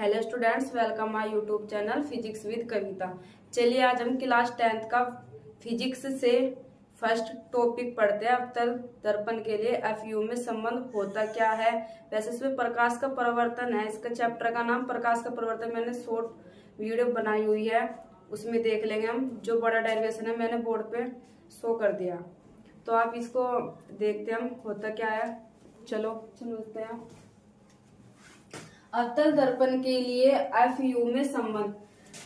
Hello students, welcome my YouTube channel physics with Kavita. चलिए आज हम क्लास 10th का फिजिक्स से फर्स्ट टॉपिक पढ़ते हैं। अवतल दर्पण के लिए एफयू में संबंध होता क्या है। वैसे इसमें प्रकाश का परिवर्तन है। इसका चैप्टर का नाम प्रकाश का परिवर्तन। मैंने शॉर्ट वीडियो बनाई हुई है, उसमें देख लेंगे हम। जो बड़ा डेरिवेशन है मैंने बोर्ड पे शो कर दिया, तो आप इसको देखते हैं हम होता क्या है। चलो समझते हैं। अवतल दर्पण के लिए एफयू में संबंध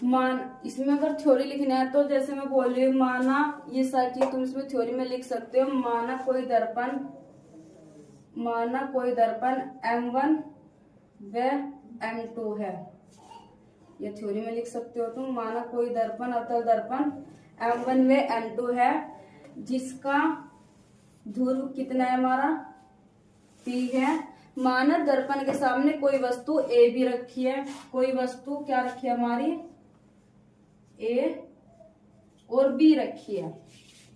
मान, इसमें अगर थ्योरी लिखना है तो जैसे मैं बोल रही हूँ, माना ये सारी चीज तुम इसमें थ्योरी में लिख सकते हो। माना कोई दर्पण M1 व M2 है, ये थ्योरी में लिख सकते हो तुम। माना कोई दर्पण अवतल दर्पण M1 व M2 है, जिसका ध्रुव कितना है हमारा P है। मानव दर्पण के सामने कोई वस्तु A भी रखी है। कोई वस्तु क्या रखी है हमारी, A और B रखी है।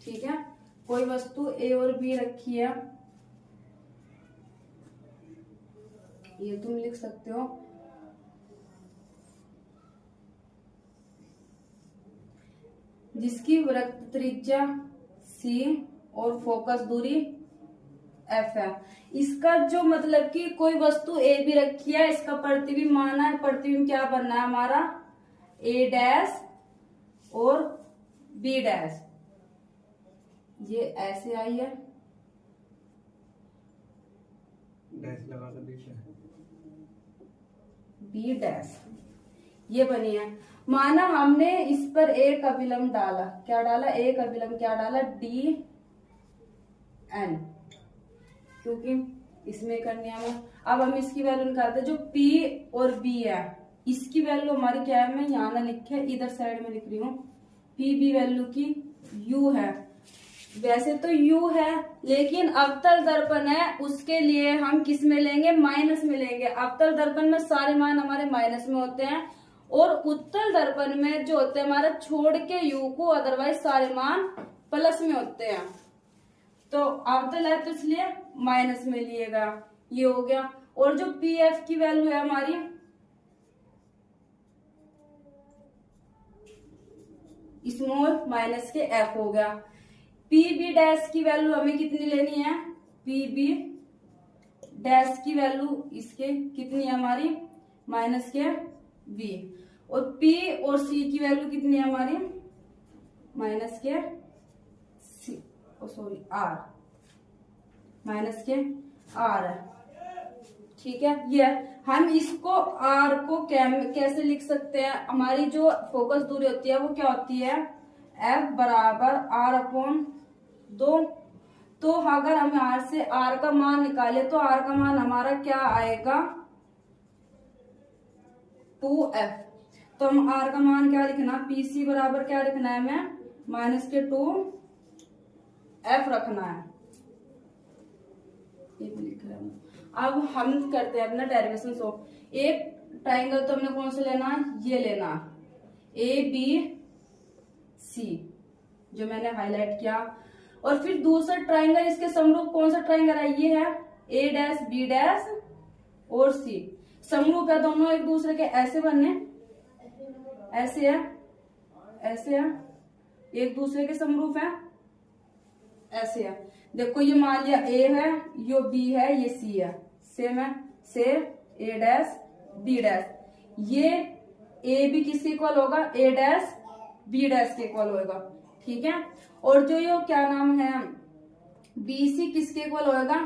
ठीक है, कोई वस्तु A और B रखी है, ये तुम लिख सकते हो। जिसकी वृत्त त्रिज्या C और फोकस दूरी F है। इसका जो मतलब कि कोई वस्तु A भी रखी है, इसका प्रतिबिंब माना है। प्रतिबिंब क्या बनना है हमारा, A डैश और B डैश। ये ऐसे आई है, डैश लगा कर देखिए, B डैश ये बनी है। माना हमने इस पर एक अभिलंब डाला, क्या डाला, एक अभिलंब क्या डाला, DN, क्योंकि इसमें करनी है। अब हम इसकी वैल्यू निकालते हैं। जो P और B है, इसकी वैल्यू हमारी क्या है, मैं यहाँ ना लिखे, इधर साइड में लिख रही हूँ। P B वैल्यू की U है। वैसे तो U है, लेकिन अवतल दर्पण है, उसके लिए हम किस में लेंगे, माइनस में लेंगे। अवतल दर्पण में सारे मान हमारे माइनस में होते हैं, और उत्तल दर्पण में जो होते हैं हमारा छोड़ के U को, अदरवाइज सारे मान प्लस में होते हैं। तो अवतल है तो इसलिए माइनस में लिएगा, ये हो गया। और जो PF की वैल्यू है हमारी, स्मॉल माइनस के F हो गया। PB डैश की वैल्यू हमें कितनी लेनी है, PB डैश की वैल्यू इसके कितनी है हमारी, माइनस के B। और P और C की वैल्यू कितनी है हमारी, माइनस के C, सॉरी R, माइनस के R है। ठीक है, ये हम इसको R को कैसे लिख सकते हैं। हमारी जो फोकस दूरी होती है वो क्या होती है, F बराबर R/2। तो अगर हम R से R का मान निकाले तो R का मान हमारा क्या आएगा, 2F। तो हम R का मान क्या लिखना, PC बराबर क्या लिखना है हमें, माइनस के 2F रखना है, ये भी लिख रहे हैं। अब हम करते हैं अपना डेरिवेशन शो। एक ट्राइंगल तो हमने कौन सा लेना, ये लेना, ABC, जो मैंने हाईलाइट किया। और फिर दूसरा ट्राइंगल, इसके समरूप कौन सा ट्राइंगल है, ये है A डैश B डैश और C। समरूप है, दोनों एक दूसरे के ऐसे बनने, ऐसे है, ऐसे है, एक दूसरे के समरूप है, ऐसे है। देखो ये मान लिया A है, ये B है, ये C है, सेम है, से A डैश B डैश। ये A भी किसके इक्वल होगा, A डैश B डैश के इक्वल होगा। ठीक है, और जो ये क्या नाम है, BC किसके इक्वल होगा,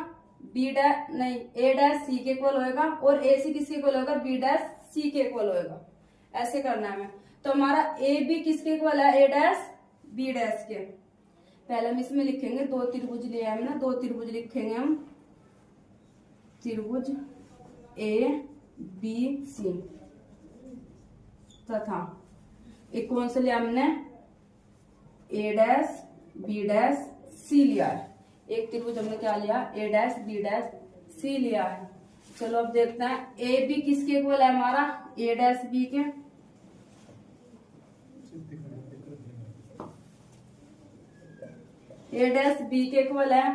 B डैश नहीं, A डैश C के इक्वल होगा, और AC किसके इक्वल होगा, B डैश C के इक्वल होगा। ऐसे करना है हमें। तो हमारा AB किसके इक्वल है, A डैश B डैश के। पहले हम इसमें लिखेंगे, दो त्रिभुज लिए हमने, दो त्रिभुज लिखेंगे हम, त्रिभुज ABC तथा एक कौन सा लिया हमने, A dash B dash C लिया है। एक त्रिभुज हमने क्या लिया, A dash B dash C लिया है। चलो अब देखते हैं AB किसके इक्वल है हमारा, A डैश B के। A डैश B के इक्वल है।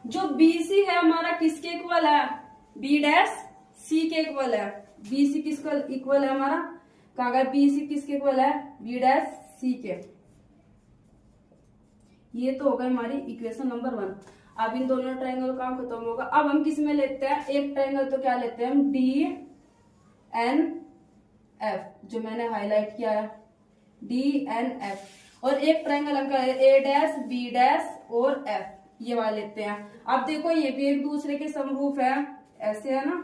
जो BC है हमारा किसके इक्वल है, B डैश C के इक्वल है। बी सी किसका इक्वल है हमारा, कहाँ गया, बी सी किसके इक्वल है, बी डैश सी के। ये तो हो गई हमारी इक्वेशन नंबर 1। अब इन दोनों ट्रायंगल का काम खत्म होगा। अब हम किस में लेते हैं, एक ट्रायंगल तो क्या लेते हैं हम, डी एन एफ, जो मैंने हाईलाइट किया है, डी एन एफ। और एक ट्रायंगल हम ए डैश बी डैश और एफ, ये वाले लेते हैं। अब देखो ये भी एक दूसरे के समरूप है, ऐसे है ना,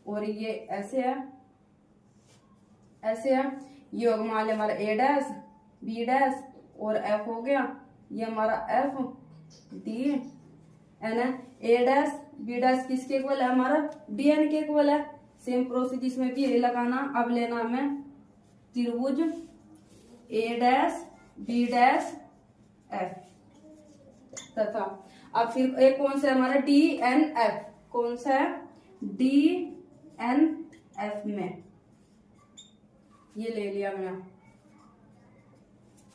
और ये ऐसे है, ऐसे है। ये होगा मान लिया हमारा ए डैश बी डैश और एफ हो गया, ये हमारा एफ डी एन है। ए डैश बी डैश किसके इक्वल है, हमारा डी एन के इक्वल है। सेम प्रोसीजर इसमें भी यही लगाना। अब लेना हमें त्रिभुज ए डैश बी डैश एफ तथा अब फिर एक कौन सा है हमारा डी एन एफ, कौन सा है, डी एन एफ में ये ले लिया मैंने,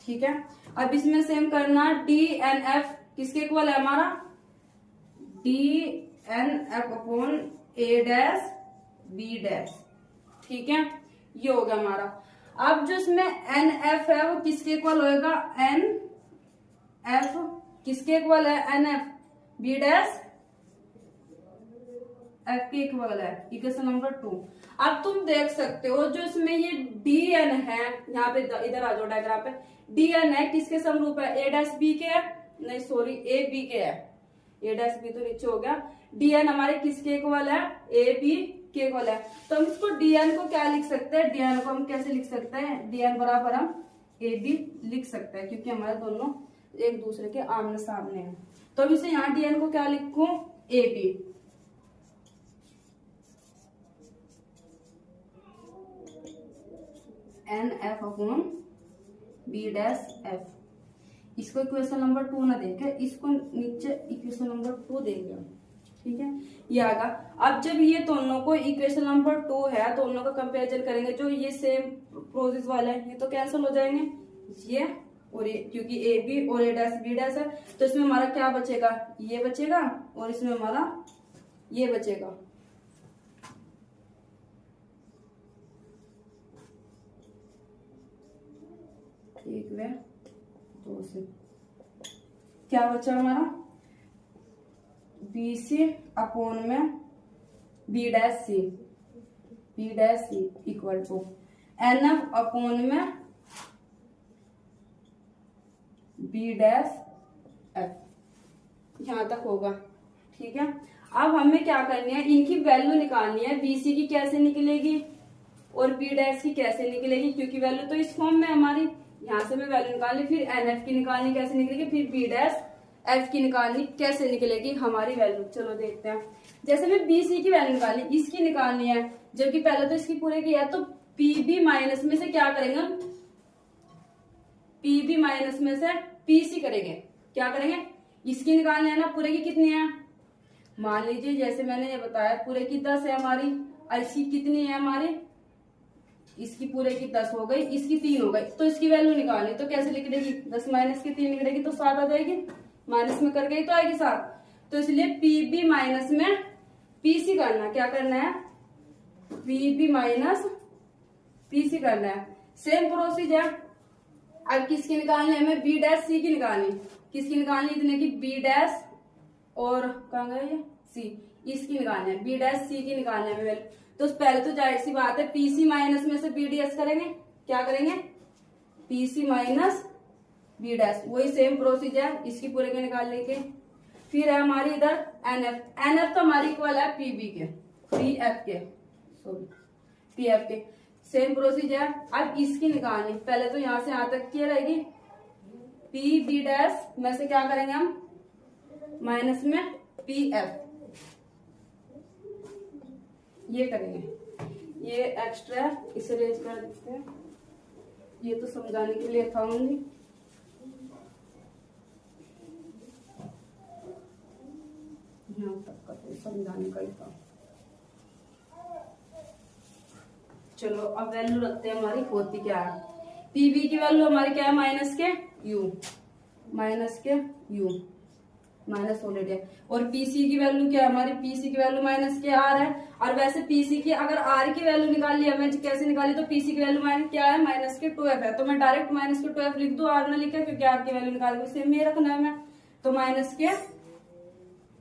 ठीक है। अब इसमें सेम करना, डी एन एफ किसके इक्वल है हमारा, डी एन एफ अपॉन ए डैश बी डैश, ठीक है। ये हो गया हमारा। अब जो इसमें एन एफ है वो किसके इक्वल होएगा, एन एफ किसके इक्वल है, N F B dash F के इक्वल है, इक्वेशन नंबर 2। अब तुम देख सकते हो जो इसमें ये डी एन है, यहाँ पे इधर आ जाओ डायग्राम पे, डी एन है किसके समरूप है, ए डैश बी के है, नहीं सॉरी ए बी के है, ए डैश बी तो नीचे हो गया। डी एन हमारे किसके इक्वल है, ए बी के इक्वल है। तो हम इसको डी एन को क्या लिख सकते हैं, डी एन को हम कैसे लिख सकते हैं, डी एन बराबर हम ए बी लिख सकते हैं, क्योंकि हमारे दोनों एक दूसरे के आमने सामने हैं। तो अब इसे यहाँ डी एन को क्या लिखूं, A B, N F upon B dash F. इसको इक्वेशन नंबर 2 ना देखे, इसको नीचे इक्वेशन नंबर 2 देंगे, ठीक है। ये आगा। अब जब ये दोनों को इक्वेशन नंबर 2 है, दोनों का कंपैरिजन करेंगे, जो ये सेम प्रोसेस वाला है ये तो कैंसिल हो जाएंगे, ये और ये, क्योंकि ए बी और ए डैश बी डैश है, तो इसमें हमारा क्या बचेगा, ये बचेगा और इसमें हमारा ये बचेगा। एक वे दो से क्या बचा हमारा, बी सी अपॉन में B dash C, B dash C equal to N F upon में बी डैश एफ, यहां तक होगा, ठीक है। अब हमें क्या करनी है, इनकी वैल्यू निकालनी है, बी सी की कैसे निकलेगी और बी डैश की कैसे निकलेगी, क्योंकि वैल्यू तो इस फॉर्म में हमारी, यहाँ से मैं वैल्यू निकालनी, फिर एन एफ की निकालनी कैसे निकलेगी, फिर बी डैश एफ की निकालनी कैसे निकलेगी हमारी वैल्यू। चलो देखते हैं। जैसे मैं बी सी की वैल्यू निकालनी, इसकी निकालनी है, जबकि पहले तो इसकी पूरे की है, तो पी बी माइनस में से क्या करेंगे हम, पी बी माइनस में से पी सी करेंगे, क्या करेंगे, इसकी निकालनी है ना, पूरे की कितनी है, मान लीजिए जैसे मैंने ये बताया पूरे की 10 है हमारी, और इसकी कितनी है हमारी, इसकी पूरे की 10 हो गई, इसकी 3 हो गई, तो इसकी वैल्यू निकालनी, तो कैसे लिख देगी, 10 माइनस की 3 निकलेगी तो 7 आ जाएगी, माइनस में कर गई तो आएगी 7। तो इसलिए पी बी माइनस में पी सी करना, क्या करना है, P B minus P C करना है। Same procedure. अब किसकी निकालनी है हमें, बी डैश सी की निकालनी, किसकी निकालनी, इतने की बी डैश और कहाँ गया ये सी, इसकी निकालनी है, बी डैश सी की निकालनी है हमें। तो पहले तो जाहिर सी बात है पी सी माइनस में से बी डी एस करेंगे, क्या करेंगे, P C minus B dash, वही सेम प्रोसीजर, इसकी पूरे के निकाल लेंगे। फिर है हमारी इधर एन एफ, एन एफ तो हमारी इक्वल है पी बी के, पी एफ के, सॉरी पी एफ के, सेम प्रोसीजर। अब इसकी निकालनी, पहले तो यहां से यहां तक क्या रहेगी, पी बी डैश में से क्या करेंगे हम, माइनस में पी एफ, ये करेंगे, ये एक्स्ट्रा इसे रेज कर देते हैं, ये तो समझाने के लिए था ओनली। यहाँ तक का तो समझाने का ही था। चलो अब वैल्यू रखते हैं, हमारी होती क्या है, पीबी की वैल्यू हमारी क्या है, माइनस के यू, माइनस के यू, माइनस ऑलरेडी है। और पीसी की वैल्यू क्या है हमारी, पीसी की वैल्यू माइनस के आर है। और वैसे पीसी की अगर आर की वैल्यू निकाली है, मैं कैसे निकाली, तो पीसी की वैल्यू माइनस क्या है, माइनस के 2f है, तो मैं डायरेक्ट माइनस के 2f लिख दूं, आर ने लिखा क्योंकि आर की वैल्यू निकाल के सेम ही रखना है मैं, तो माइनस के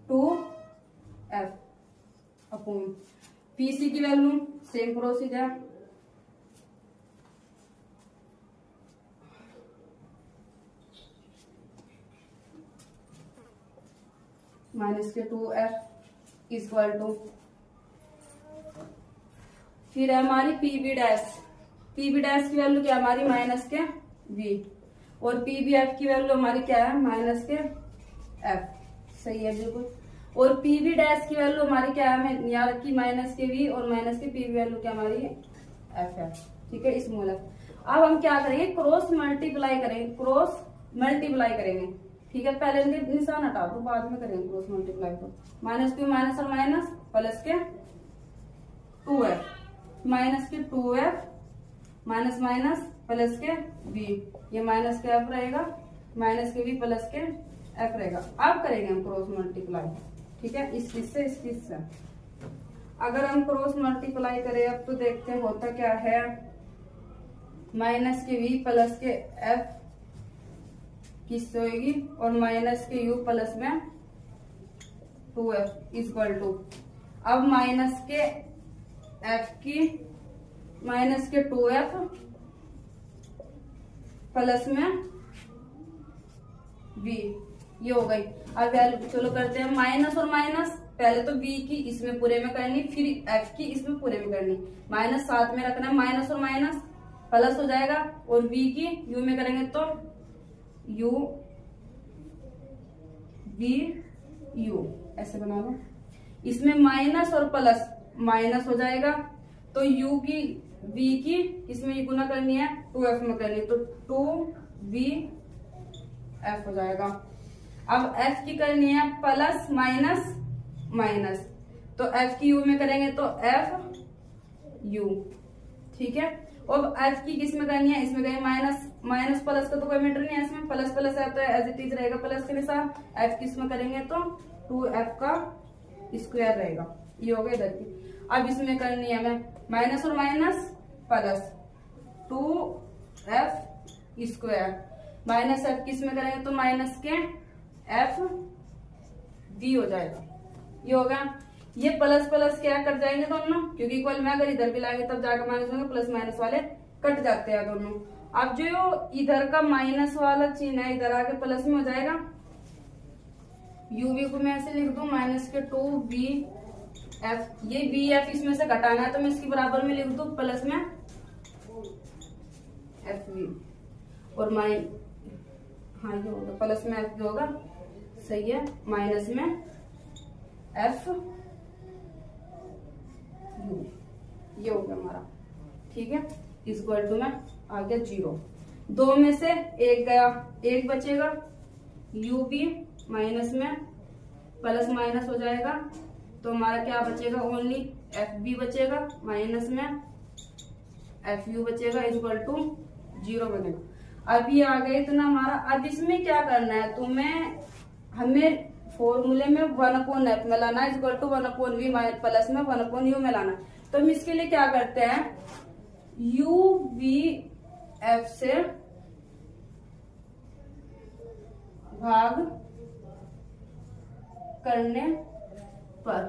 2f अपॉन पीसी की वैल्यू सेम प्रोसीजर, माइनस के 2f इक्वल टू, फिर है हमारी पीबी डैश, पीबी डैश की वैल्यू क्या है हमारी, माइनस के v, और पीबी एफ की वैल्यू हमारी क्या है, माइनस के f, सही है बिल्कुल। और पीबी डैश की वैल्यू हमारी क्या है, हमें यहाँ रखी माइनस के v, और माइनस के पीबी वैल्यू क्या हमारी f है, ठीक है, स्मॉल f। अब हम क्या करेंगे, क्रॉस मल्टीप्लाई करेंगे, क्रॉस मल्टीप्लाई करेंगे, ठीक है, पहले इनके निशान हटा दो, बाद में करेंगे क्रॉस मल्टीप्लाई को। माइनस के माइनस और माइनस प्लस के 2f, माइनस के 2f माइनस माइनस प्लस के v, ये माइनस के f रहेगा, माइनस के v प्लस के f रहेगा। अब करेंगे हम क्रॉस मल्टीप्लाई, ठीक है, इस चीज से इस चीज से। अगर हम क्रॉस मल्टीप्लाई करें अब तो देखते हैं होता क्या है, माइनस के v प्लस के f किससे होगी, और माइनस के u प्लस में 2f इक्वल टू, अब माइनस के f की माइनस के 2f प्लस में v, ये हो गई। अब वैल्यू चलो करते हैं माइनस और माइनस, पहले तो v की इसमें पूरे में करनी, फिर f की इसमें पूरे में करनी, माइनस साथ में रखना, माइनस और माइनस प्लस हो जाएगा, और v की u में करेंगे तो u v u ऐसे बना लो, इसमें माइनस और प्लस माइनस हो जाएगा, तो u की v की इसमें गुना करनी है 2f में करनी है, तो 2v f हो जाएगा। अब f की करनी है प्लस माइनस माइनस, तो f की u में करेंगे तो f u, ठीक है। और f की किस में करनी है, इसमें करेंगे माइनस माइनस प्लस का तो कोई मैटर नहीं है, इसमें प्लस प्लस है तो एज इट इज रहेगा प्लस के निशान, f की इसमें करेंगे तो 2f का स्क्वायर रहेगा, ये हो गया इधर की। अब इसमें करनी है हमें माइनस और minus plus 2f square, minus f किस में करेंगे तो माइनस के f v हो जाएगा, ये होगा। ये प्लस प्लस क्या कट जाएंगे दोनों, क्योंकि इक्वल में अगर इधर भी लाएंगे तब जाकर माइनस होंगे, प्लस माइनस वाले कट जाते हैं दोनों। अब जो इधर का माइनस वाला चिन्ह है इधर आके प्लस में हो जाएगा, u v को मैं ऐसे लिख दूं माइनस के 2v f, ये v f इसमें से घटाना है तो मैं इसकी बराबर में लिख दूं प्लस में f v, और हाँ ये होगा प्लस में f v होगा, सही है, माइनस में f u, ये हो गया हमारा, ठीक है, इक्वल टू में आ गया 0, दो में से एक गया, एक बचेगा, u भी माइनस में प्लस माइनस हो जाएगा, तो हमारा क्या बचेगा, ओनली f भी बचेगा, माइनस में f u बचेगा, इक्वल टू 0 बनेगा। अभी आ गया इतना हमारा। अब इसमें क्या करना है हमें फॉर्मूले में 1/f में लाना है, इक्वल टू 1/v प्लस में 1/u में लाना है। तो हम इसके लिए क्या करते हैं, u v f से भाग करने पर,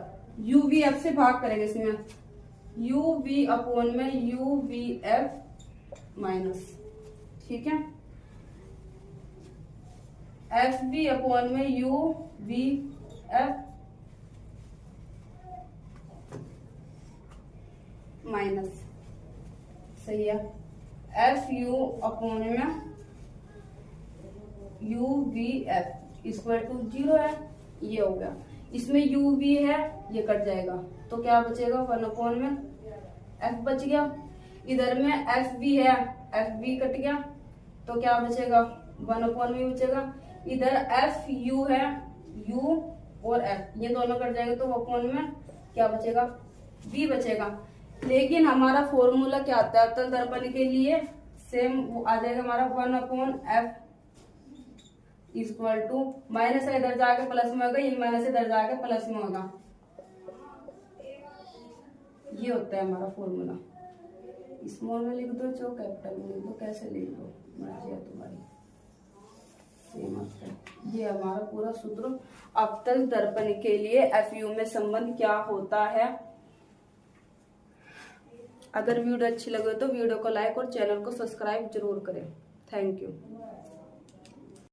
u v f से भाग करेंगे इसमें, u v अपॉन में u v f माइनस, ठीक है, f v अपॉन में u v f माइनस, सही है, f u अपॉन में u v f equal to 0 है, ये हो गया। इसमें u v है, ये कट जाएगा तो क्या बचेगा, 1 में f बच गया, इधर में f v है, f v कट गया तो क्या बचेगा, 1 में बचेगा, इधर f u है, u और f ये दोनों कट जाएगा तो अपॉन में क्या बचेगा, v बचेगा। लेकिन हमारा फॉर्मूला क्या आता है अवतल दर्पण के लिए, सेम आ जाएगा हमारा 1/f इक्वल टू माइनस है इधर जाके प्लस में होगा, ये माइनस इधर जाके प्लस में होगा। ये होता है हमारा फॉर्मूला। स्मॉल में लिख दो चाहे कैपिटल में लिख दो, कैसे लिख दो मर्जी है तुम्हारी, सेम आता है। ये हमारा पूरा सूत्र अवतल दर्पण के लिए एफयू में संबंध क्या होता है। अगर वीडियो अच्छी लगे तो वीडियो को लाइक और चैनल को सब्सक्राइब जरूर करें। Thank you.